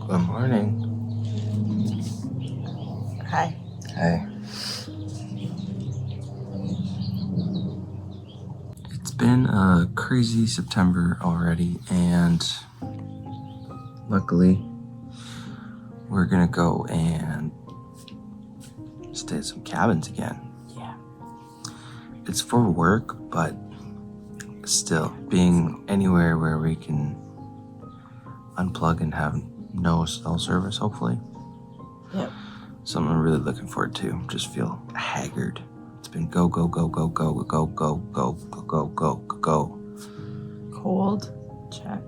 Good morning. Hi. Hey. It's been a crazy September already, and luckily we're gonna go and stay at some cabins again. Yeah. It's for work, but still, being anywhere where we can unplug and have no cell service, hopefully. Yep. Something I'm really looking forward to. Just feel haggard. It's been go, go, go, go, go, go, go, go, go, go, go, go. Cold? Check.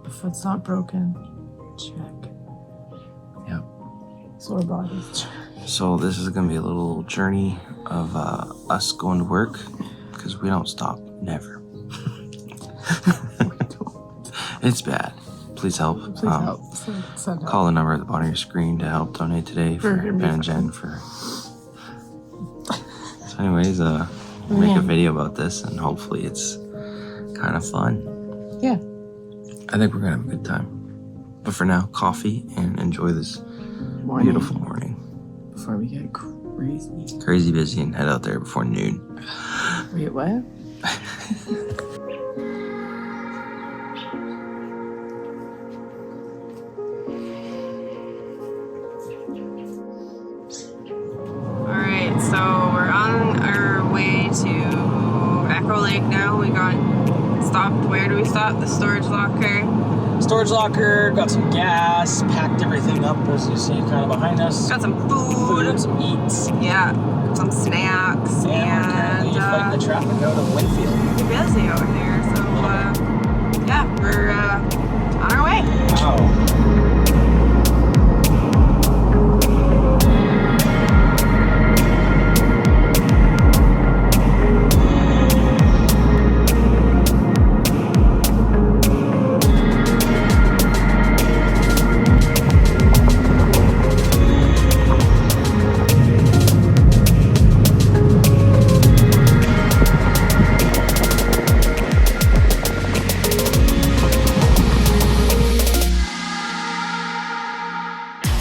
The foot's not broken? Check. Yep. Sore bodies? Check. So this is gonna be a little journey of us going to work, because we don't stop. Never. It's bad. Please help. Please help. Send help. Call the number at the bottom of your screen to help donate today for Ben and Jen. So anyways, make a video about this, and hopefully it's kind of fun. Yeah. I think we're gonna have a good time. But for now, coffee and enjoy this beautiful morning. Before we get crazy. Crazy busy and head out there before noon. Wait, what? Alright, so we're on our way to Echo Lake now. We got stopped. Where do we stop? The storage locker. Storage locker, got some gas, packed everything up as you see kind of behind us. Got some food. Some eats. Yeah, some snacks. And we're currently fighting the traffic out of Winfield. Pretty busy out here, so yeah, we're on our way. Wow.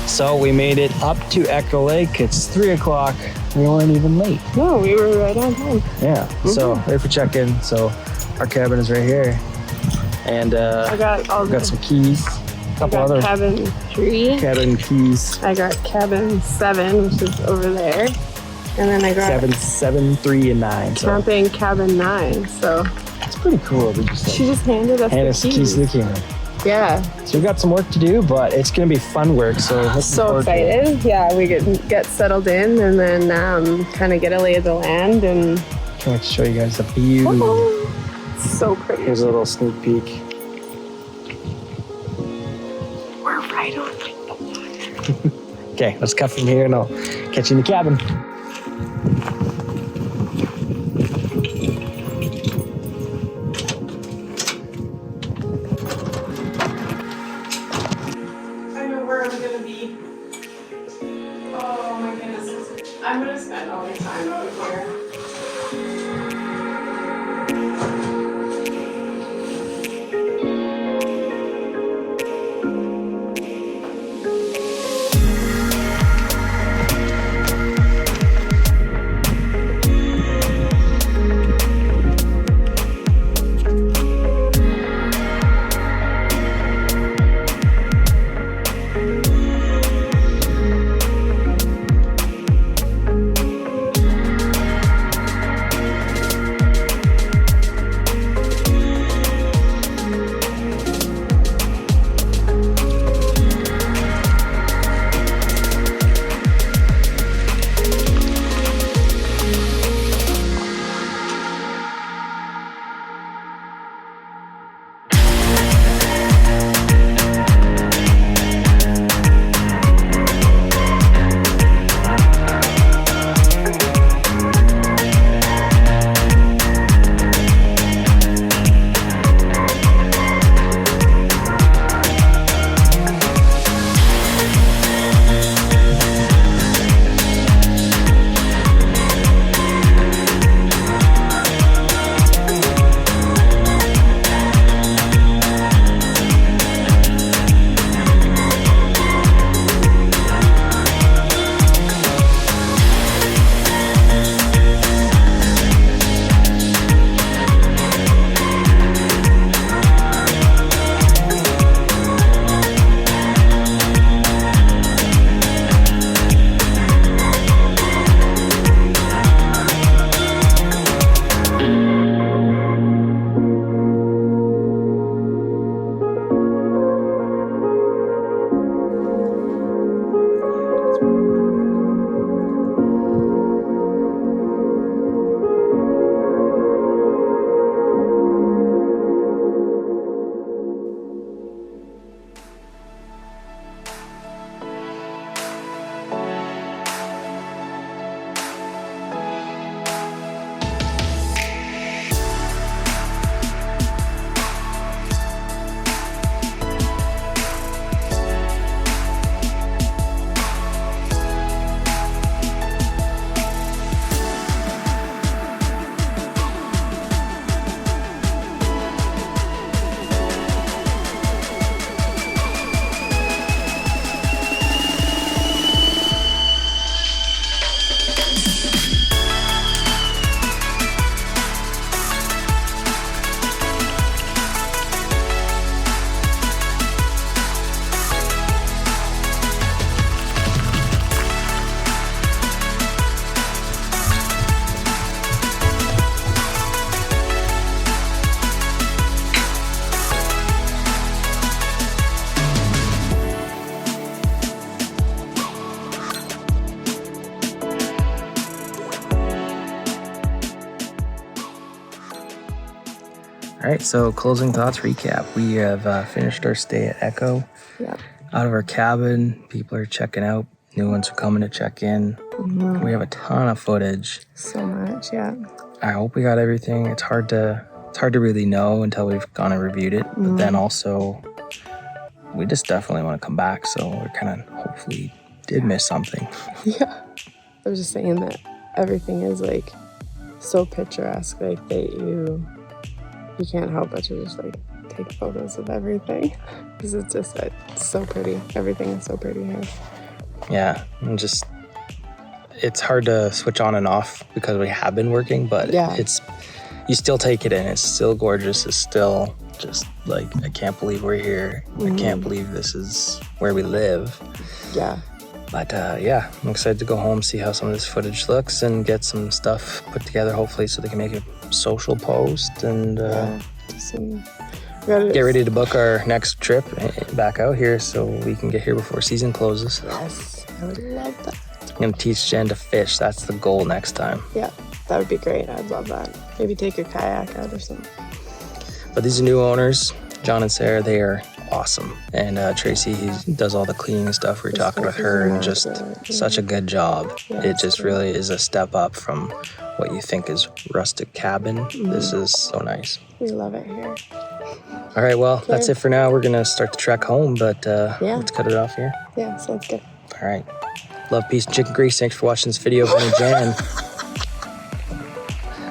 So we made it up to Echo Lake. It's 3 o'clock. We weren't even late. No, we were right on time. Yeah. So ready for check-in. So our cabin is right here, and I got all got some keys. A couple other cabin 3. cabin keys. I got cabin 7, which is over there, and then I got 7, 3, and 9. So camping cabin 9. So it's pretty cool. she just handed us the keys. To the camera. Yeah. So we've got some work to do, but it's gonna be fun work. So so excited. Yeah, we get settled in and then kind of get a lay of the land and can't wait to show you guys the view. It's so pretty. Here's a little sneak peek. We're right on the water. Okay, let's cut from here and I'll catch you in the cabin. I'm gonna spend all the time out here. All right, so closing thoughts recap. We have finished our stay at Echo. Yeah. Out of our cabin, people are checking out. New ones are coming to check in. Mm-hmm. We have a ton of footage. So much, yeah. I hope we got everything. It's hard to really know until we've gone and reviewed it. But then also, we just definitely want to come back. So we're kind of hopefully did miss something. Yeah. I was just saying that everything is like so picturesque, like that you can't help but to just like take photos of everything because it's just it's so pretty. Everything is so pretty here. Yeah, and just it's hard to switch on and off because we have been working, but it's you still take it in. It's still gorgeous. It's still just like I can't believe we're here. I can't believe this is where we live. Yeah. But yeah, I'm excited to go home, see how some of this footage looks, and get some stuff put together, hopefully, so they can make a social post and get ready to book our next trip back out here so we can get here before season closes. Yes, I would love that. I'm going to teach Jen to fish. That's the goal next time. Yeah, that would be great. I'd love that. Maybe take your kayak out or something. But these are new owners, John and Sarah. They are awesome. And Tracy, he does all the cleaning stuff. We were talking with her, and just such a good job. Yeah, it just really is a step up from what you think is rustic cabin. This is so nice. We love it here. All right, well, that's it for now. We're going to start the trek home, but let's cut it off here. Yeah, sounds good. All right. Love, peace, and chicken grease. Thanks for watching this video. Been Jan.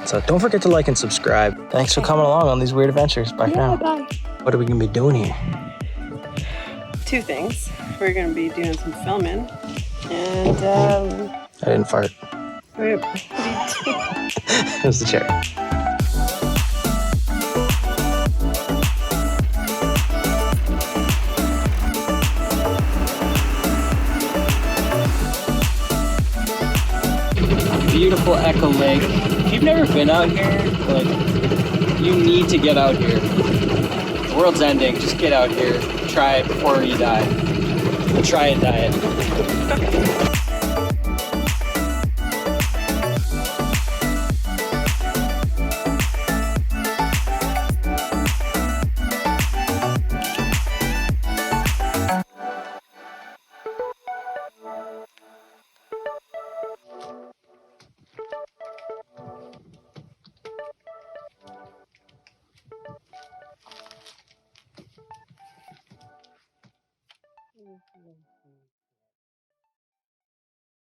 So don't forget to like and subscribe. Thanks for coming along on these weird adventures. Bye for now. Bye. What are we going to be doing here? Two things. We're going to be doing some filming. And, I didn't fart. it was the chair. Beautiful Echo Lake. If you've never been out here, like, you need to get out here. The world's ending. Just get out here. Try it before you die. Try and diet.